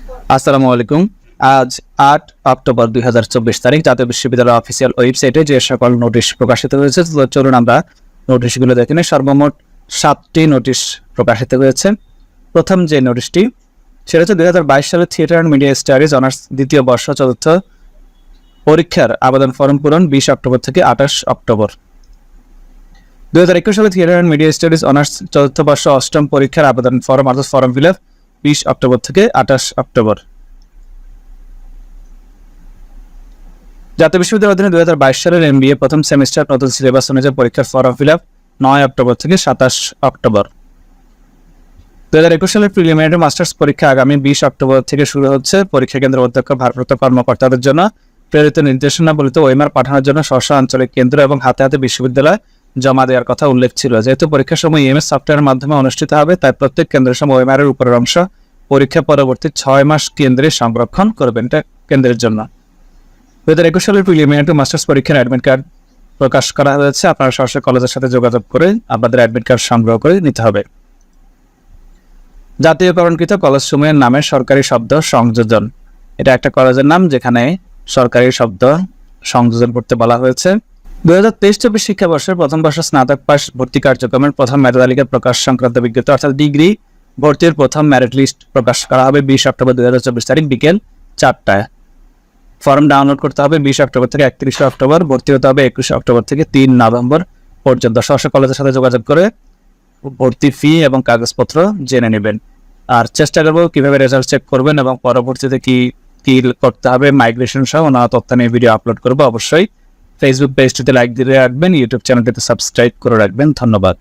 আসসালামু আলাইকুম। আজ ৮ অক্টোবর ২০২৪ তারিখ জাতীয় বিশ্ববিদ্যালয় অফিসিয়াল ওয়েবসাইটে যে সকল নোটিশ প্রকাশিত হয়েছে চলুন আমরা নোটিশগুলো দেখে নিই। সর্বমোট ৭টি নোটিশ প্রকাশিত হয়েছে। প্রথম যে নোটিশটি সেটা হচ্ছে ২০২২ সালে theatre and media studies honours দ্বিতীয় বর্ষ চতুর্থ পরীক্ষার আবেদন ফর্ম পূরণ ২০ অক্টোবর থেকে ২৮ অক্টোবর। ২০২১ সালে theatre and media studies honours চতুর্থ বর্ষ অষ্টম পরীক্ষার আবেদন ফর্ম অর্থাৎ ফর্ম ফিল আপ ২০ অক্টোবর থেকে ২৮ অক্টোবর। জাতীয় বিশ্ববিদ্যালয়ের অধীনে ২০২২ সালের MBA প্রথম সেমিস্টার নতুন সিলেবাস অনুযায়ী পরীক্ষার ফর্ম ফিল আপ ৯ অক্টোবর থেকে ২৭ অক্টোবর। ২০২১ সালের প্রিলিমিনারি মাস্টার্স পরীক্ষা আগামী ২০ অক্টোবর থেকে শুরু হচ্ছে। পরীক্ষা কেন্দ্রের অধ্যক্ষ ভারপ্রাপ্ত কর্মকর্তাদের জন্য প্রেরিত নির্দেশনাবলীতে ওএমআর পাঠানোর জন্য স্ব আঞ্চলিক কেন্দ্র এবং হাতে হাতে বিশ্ববিদ্যালয় জমা দেওয়ার কথা উল্লেখ ছিল। যেহেতু পরীক্ষার সময় EMS সফটওয়্যারের মাধ্যমে অনুষ্ঠিত হবে, তাই প্রত্যেক কেন্দ্রের সময় ওএমআর এর উপরের অংশ পরীক্ষা পরবর্তী ৬ মাস কেন্দ্রে সংরক্ষণ করবেন। এটা কেন্দ্রের জন্য। ২০২১ সালের প্রিলিমিনারি মাস্টার্স পরীক্ষার অ্যাডমিট কার্ড প্রকাশ করা হয়েছে। আপনারা সরাসরি কলেজের সাথে যোগাযোগ করে আপনাদের অ্যাডমিট কার্ড সংগ্রহ করে নিতে হবে। জাতীয়করণকৃত কলেজসমূহের নামে সরকারি শব্দ সংযোজন। এটা একটা কলেজের নাম যেখানে সরকারি শব্দ সংযোজন করতে বলা হয়েছে। ২০২৩-২৪ শিক্ষাবর্ষের প্রথম বর্ষ স্নাতক পাস ভর্তি কার্যক্রমের প্রথম মেধা তালিকা প্রকাশ সংক্রান্ত বিজ্ঞপ্তি অর্থাৎ ডিগ্রি ভর্তির প্রথম মেরিট লিস্ট প্রকাশ করা হবে ২০ অক্টোবর ২০২৪ তারিখ বিকেল ৪টায়। ফর্ম ডাউনলোড করতে হবে ২০ অক্টোবর থেকে ৩১ অক্টোবর। ভর্তি হতে হবে ২১ অক্টোবর থেকে ৩ নভেম্বর পর্যন্ত। সরাসরি কলেজের সাথে যোগাযোগ করে ভর্তি ফি এবং কাগজপত্র জেনে নেবেন। আর চেষ্টা করবো কিভাবে রেজাল্ট চেক করবেন এবং পরবর্তীতে কি করতে হবে মাইগ্রেশন সহ নানা তথ্য নিয়ে ভিডিও আপলোড করবো। অবশ্যই ফেসবুক পেজটিতে লাইক দিয়ে রাখবেন, ইউটিউব চ্যানেলটিতে সাবস্ক্রাইব করে রাখবেন। ধন্যবাদ।